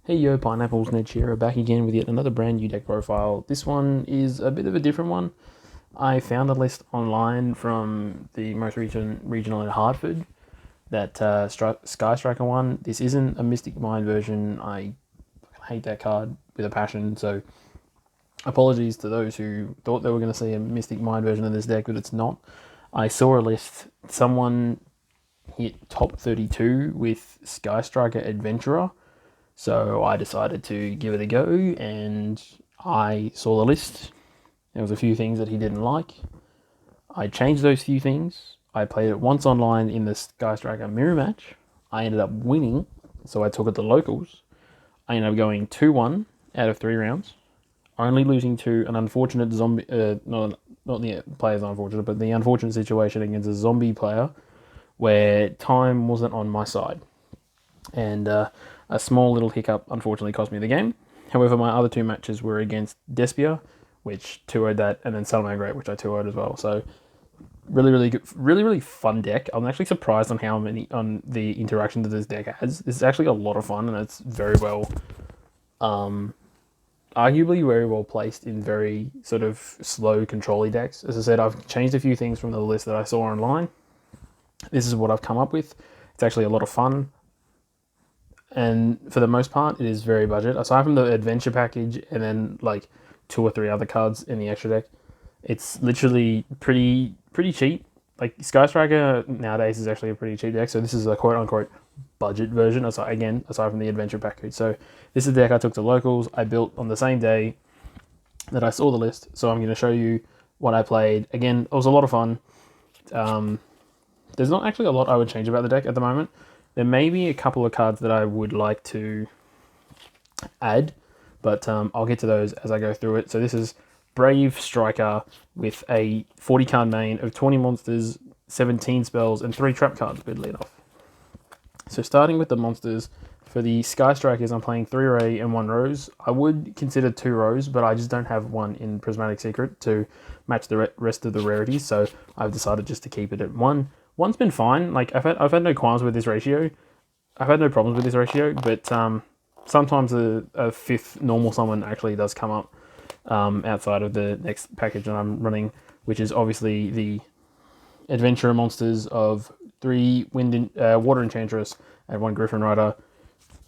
Hey yo, Pineapples, Ned Shearer back again with yet another brand new deck profile. This one is a bit of a different one. I found a list online from the most recent regional in Hartford, that Sky Striker one. This isn't a Mystic Mind version. I hate that card with a passion, so apologies to those who thought they were going to see a Mystic Mind version of this deck, but it's not. I saw a list, someone hit top 32 with Sky Striker Adventurer, so I decided to give it a go, and I saw the list. There was a few things that he didn't like. I changed those few things. I played it once online in the Sky Striker mirror match. I ended up winning, so I took it to locals. I ended up going 2-1 out of 3 rounds, only losing to an unfortunate zombie, not the player's unfortunate, but the unfortunate situation against a zombie player where time wasn't on my side. And a small little hiccup unfortunately cost me the game. However, my other 2 matches were against Despia, which 2-0'd that, and then Salamangreat, which I 2-0'd as well. So really good, really fun deck. I'm actually surprised on how many on the interaction that this deck has. This is actually a lot of fun, and it's very well, arguably very well placed in very sort of slow control-y decks. As I said, I've changed a few things from the list that I saw online. This is what I've come up with. It's actually a lot of fun, and for the most part, it is very budget. Aside from the adventure package and then like 2 or 3 other cards in the extra deck, it's literally pretty cheap. Like Sky Striker nowadays is actually a pretty cheap deck, so this is a quote unquote budget version. Aside from the adventure package. So this is the deck I took to locals. I built on the same day that I saw the list, so I'm going to show you what I played. Again, it was a lot of fun. There's not actually a lot I would change about the deck at the moment. There may be a couple of cards that I would like to add, but I'll get to those as I go through it. So this is Brave Striker with a 40 card main of 20 monsters, 17 spells, and 3 trap cards. Good lead off. So starting with the monsters, for the Sky Strikers, I'm playing 3 Ray and 1 Rose. I would consider 2 Rose, but I just don't have one in Prismatic Secret to match the rest of the rarities, so I've decided just to keep it at 1. One's been fine. Like I've had no qualms with this ratio. I've had no problems with this ratio, but sometimes a 5th normal summon actually does come up outside of the next package that I'm running, which is obviously the Adventurer monsters of 3 Water Enchantress and 1 Griffin Rider.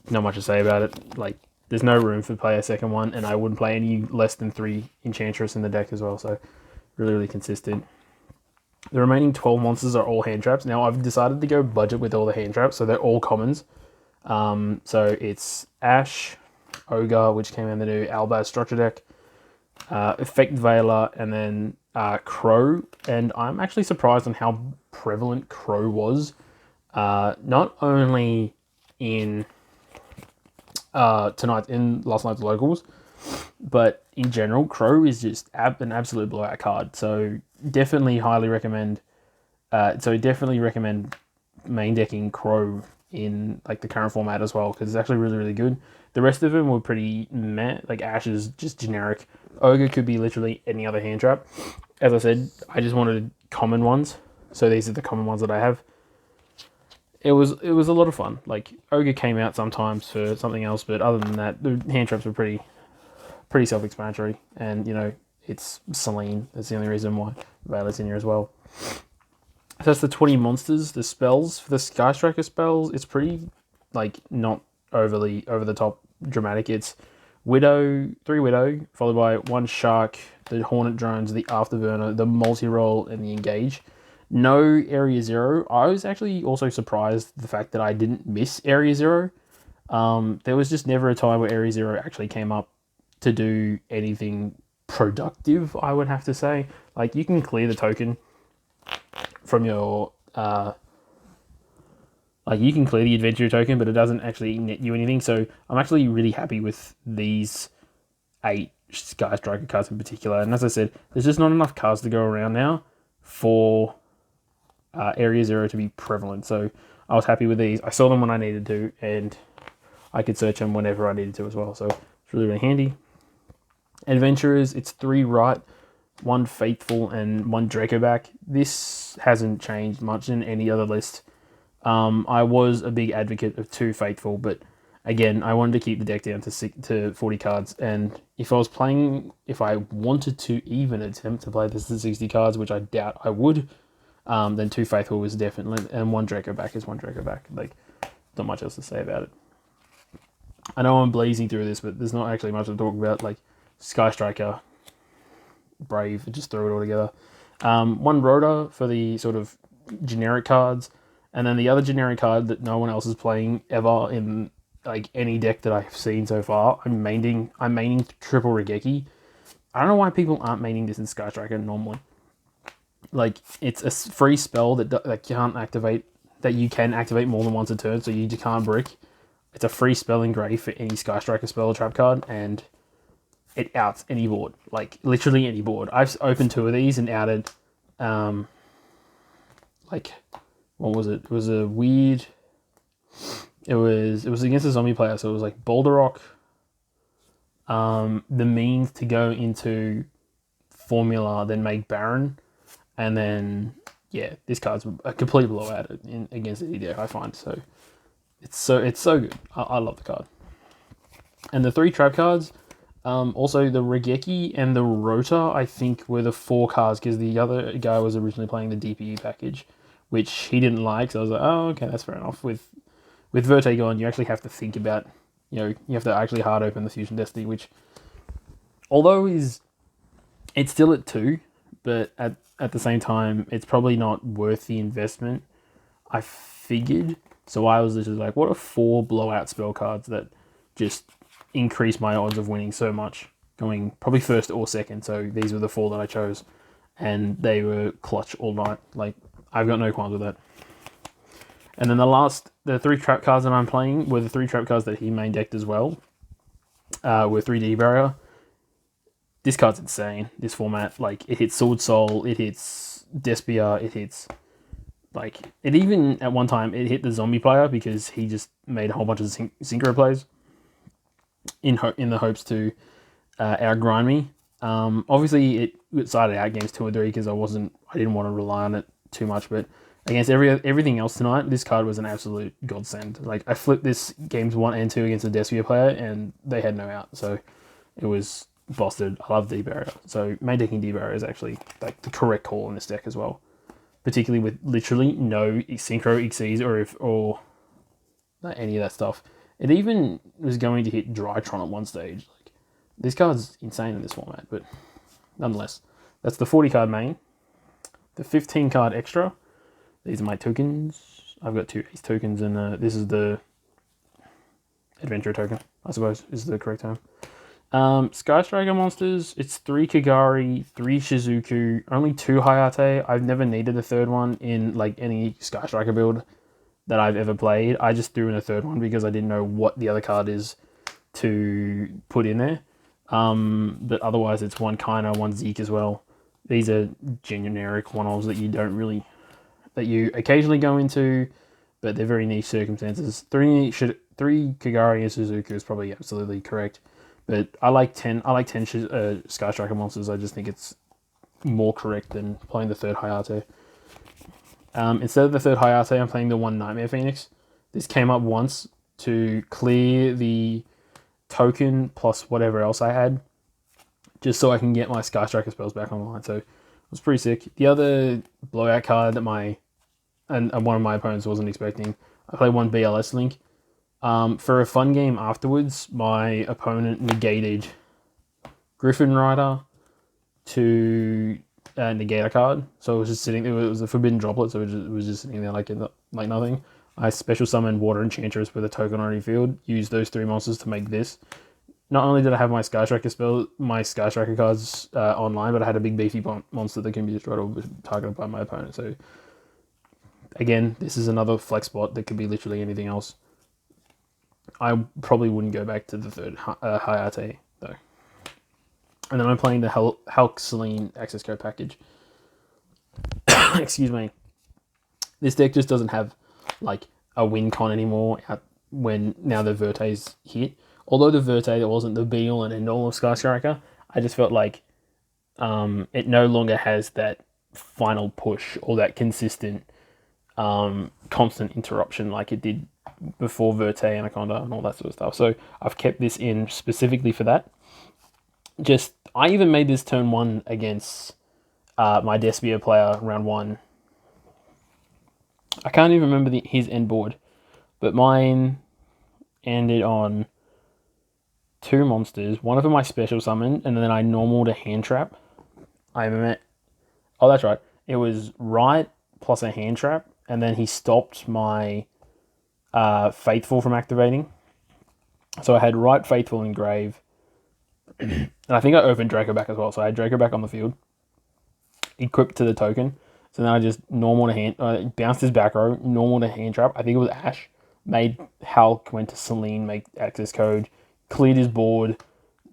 Not much to say about it. Like, there's no room for play a second one, and I wouldn't play any less than 3 Enchantress in the deck as well, so really consistent. The remaining 12 monsters are all hand traps. Now, I've decided to go budget with all the hand traps, so they're all commons. So it's Ash, Ogre, which came in the new Albaz structure deck, Effect Veiler, and then Crow. And I'm actually surprised on how prevalent Crow was. Not only in last night's locals, but in general, Crow is just an absolute blowout card. So definitely recommend main decking Crow in like the current format as well, because it's actually really good. The rest of them were pretty meh. Like Ash is just generic. Ogre could be literally any other hand trap. As I said, I just wanted common ones, so these are the common ones that I have. It was a lot of fun. Like Ogre came out sometimes for something else, but other than that, the hand traps were pretty self-explanatory. And you know, it's Selene. That's the only reason why Veiler's in here as well. So that's the 20 monsters. The spells for the Sky Striker spells, it's pretty like not overly over the top dramatic. It's Widow, 3 Widow, followed by 1 Shark, the Hornet Drones, the Afterburner, the Multi-Roll, and the Engage. No Area 0. I was actually also surprised the fact that I didn't miss Area 0. There was just never a time where Area 0 actually came up to do anything productive, I would have to say. Like, you can clear the token from your... you can clear the adventure token, but it doesn't actually net you anything. So I'm actually really happy with these 8 Sky Striker cards in particular. And as I said, there's just not enough cards to go around now for Area 0 to be prevalent. So I was happy with these. I saw them when I needed to, and I could search them whenever I needed to as well. So it's really handy. Adventurers, it's 3 Right, 1 Faithful, and 1 Dracoback. This hasn't changed much in any other list. I was a big advocate of 2 Faithful, but Again, I wanted to keep the deck down to 40 cards, and if I wanted to even attempt to play this at 60 cards, which I doubt I would, then 2 Faithful was definitely, and 1 Draco back is 1 Draco back. Like, not much else to say about it. I know I'm blazing through this, but there's not actually much to talk about. Like, Sky Striker, Brave, just throw it all together. 1 Rhoda for the sort of generic cards, and then the other generic card that no one else is playing ever in like any deck that I've seen so far. I'm maining triple Regeki. I don't know why people aren't maining this in Sky Striker normally. Like, it's a free spell that can't activate, that you can activate more than once a turn, so you just can't brick. It's a free spell in grey for any Sky Striker spell or trap card, and it outs any board. Like, literally any board. I've opened 2 of these and outed, like, what was it? It was a weird... It was against a zombie player, so it was like Boulder Rock, the means to go into Formula, then make Baron, and then, yeah, this card's a complete blowout against any deck, I find. So it's so good. I love the card. And the 3 trap cards, also the Regeki and the Rota, I think, were the 4 cards, because the other guy was originally playing the DPE package, which he didn't like, so I was like, oh, okay, that's fair enough. With Verte gone, you actually have to think about, you have to actually hard open the Fusion Destiny, which, although it's still at 2, but at the same time, it's probably not worth the investment, I figured. So I was just like, what are 4 blowout spell cards that just increase my odds of winning so much, going probably first or second? So these were the 4 that I chose, and they were clutch all night. Like, I've got no qualms with that. And then the 3 trap cards that I'm playing were the 3 trap cards that he main decked as well, with 3D barrier. This card's insane, this format. Like, it hits Sword Soul, it hits Despia, it hits, like, it even, at one time, it hit the zombie player because he just made a whole bunch of synchro plays in the hopes to outgrind me. Obviously, it sided out games 2 and 3 because I didn't want to rely on it too much, but against everything else tonight, this card was an absolute godsend. Like, I flipped this games 1 and 2 against a Despia player, and they had no out, so it was busted. I love D-Barrier. So main decking D-Barrier is actually like the correct call in this deck as well, particularly with literally no synchro XCs or any of that stuff. It even was going to hit Drytron at one stage. Like, this card's insane in this format, but nonetheless, that's the 40 card main. The 15 card extra. These are my tokens. I've got 2 Ace tokens, and this is the Adventurer token, I suppose, is the correct term. Sky Striker monsters, it's 3 Kagari, 3 Shizuku, only 2 Hayate. I've never needed a 3rd one in like any Sky Striker build that I've ever played. I just threw in a 3rd one because I didn't know what the other card is to put in there. But otherwise it's 1 Kaina, 1 Zeke as well. These are generic one-offs that you occasionally go into, but they're very niche circumstances. 3 Kagari and Suzuki is probably absolutely correct, but I like 10 Sky Striker monsters. I just think it's more correct than playing the 3rd Hayate. Instead of the 3rd Hayate, I'm playing the 1 Nightmare Phoenix. This came up once to clear the token plus whatever else I had, just so I can get my Sky Striker spells back online. So it was pretty sick. The other blowout card that one of my opponents wasn't expecting, I played 1 BLS Link. For a fun game afterwards, my opponent negated Griffin Rider to negate a card. So it was just sitting there. It was a forbidden droplet, so it was just sitting there like nothing. I special summoned Water Enchantress with a token already field, used those 3 monsters to make this. Not only did I have my Sky Striker cards online, but I had a big beefy monster that can be destroyed or targeted by my opponent. So again, this is another flex spot that could be literally anything else. I probably wouldn't go back to the 3rd Hayate though. And then I'm playing the Hulk Celine access code package. Excuse me. This deck just doesn't have like a win con anymore now the Verte's hit. Although the Verte wasn't the be all and end all of Sky Striker, I just felt like it no longer has that final push or that consistent constant interruption like it did before Verte, Anaconda, and all that sort of stuff. So I've kept this in specifically for that. I even made this turn 1 against my Despia player round 1. I can't even remember his end board, but mine ended on 2 monsters. One of them I special summoned, and then I normaled a hand trap. Oh, that's right. It was right plus a hand trap, and then he stopped my Faithful from activating. So I had right, Faithful, and Grave. And I think I opened Draco back as well. So I had Draco back on the field, equipped to the token. So then I just normal to hand, bounced his back row, normal to hand trap. I think it was Ash. Made Hulk, went to Celine, make access code, cleared his board,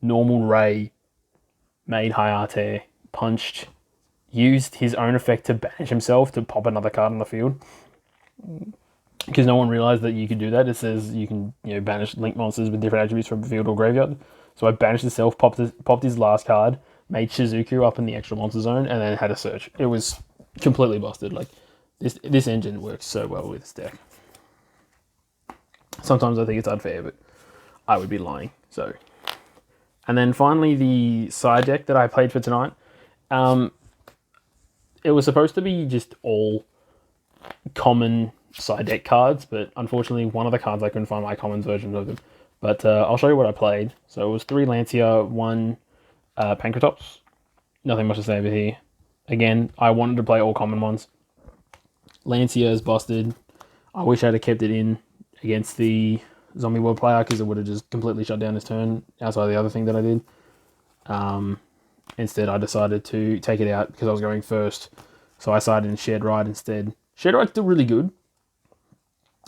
normal Ray, made High Arte, punched, used his own effect to banish himself to pop another card on the field. Because no one realized that you could do that. It says you can banish link monsters with different attributes from the field or graveyard. So I banished himself, popped his last card, made Shizuku up in the extra monster zone, and then had a search. It was completely busted. Like this engine works so well with this deck. Sometimes I think it's unfair, but I would be lying. So, and then finally the side deck that I played for tonight. It was supposed to be just all common side deck cards, but unfortunately one of the cards I couldn't find my commons version of them. But I'll show you what I played. So it was 3 Lancia, 1 Pankratops. Nothing much to say over here. Again, I wanted to play all common ones. Lancia is busted. I wish I'd have kept it in against the Zombie World player because it would have just completely shut down his turn outside of the other thing that I did. Instead, I decided to take it out because I was going first. So I sided in Shared Ride instead. Shared Ride's still really good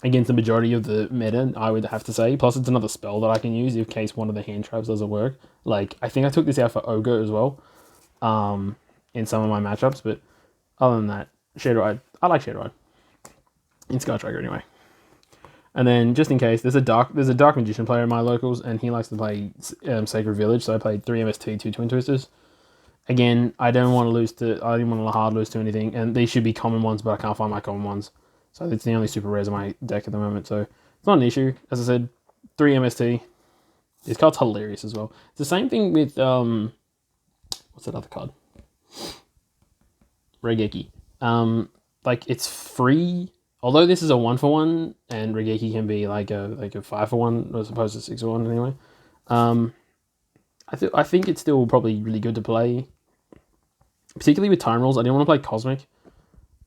against the majority of the meta, I would have to say. Plus, it's another spell that I can use in case one of the hand traps doesn't work. Like, I think I took this out for Ogre as well in some of my matchups. But other than that, Shared Ride, I like Shared Ride. In Sky Striker anyway. And then, just in case, there's a Dark Magician player in my locals, and he likes to play Sacred Village, so I played 3 MST, 2 Twin Twisters. Again, I didn't want to hard lose to anything, and these should be common ones, but I can't find my common ones. So it's the only super rares in my deck at the moment, so it's not an issue. As I said, 3 MST. This card's hilarious as well. It's the same thing with, what's that other card? Regeki. Like, it's free. Although this is a 1-for-1, and Regeki can be like a 5-for-1 as opposed to 6-for-1 anyway. I think it's still probably really good to play, particularly with time rolls. I didn't want to play Cosmic,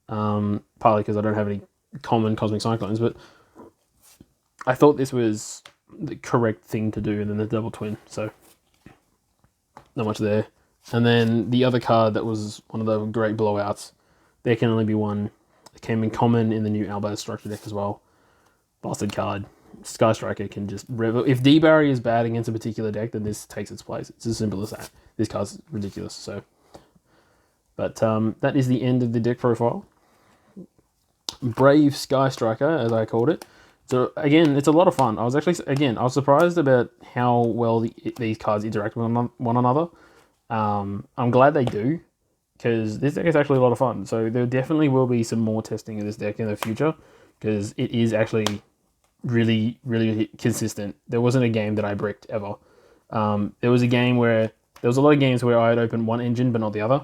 partly because I don't have any common Cosmic Cyclones, but I thought this was the correct thing to do, and then the double twin. So not much there. And then the other card that was one of the great blowouts. There can only be one. It came in common in the new Albaz structure deck as well. Bastard card. Sky Striker can just river. If D-Barry is bad against a particular deck, then this takes its place. It's as simple as that. This card's ridiculous. So, but that is the end of the deck profile. Brave Sky Striker, as I called it. So again, it's a lot of fun. I was surprised about how well these cards interact with one another. I'm glad they do, because this deck is actually a lot of fun. So there definitely will be some more testing of this deck in the future, because it is actually really, really consistent. There wasn't a game that I bricked ever. There was a lot of games where I had opened one engine but not the other.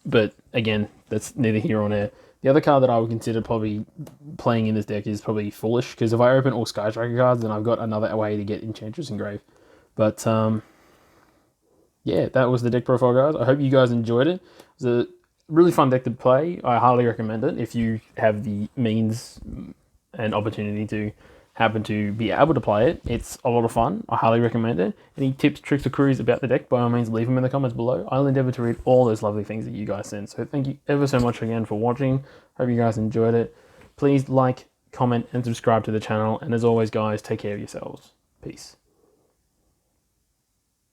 But again, that's neither here nor there. The other card that I would consider probably playing in this deck is probably Foolish, because if I open all Sky Striker cards, then I've got another way to get Enchantress and Grave. But yeah, that was the deck profile, guys. I hope you guys enjoyed it. It was a really fun deck to play. I highly recommend it if you have the means and opportunity to happen to be able to play it. It's a lot of fun. I highly recommend it. Any tips, tricks, or queries about the deck, by all means, leave them in the comments below. I'll endeavor to read all those lovely things that you guys send. So thank you ever so much again for watching. Hope you guys enjoyed it. Please like, comment, and subscribe to the channel. And as always, guys, take care of yourselves. Peace.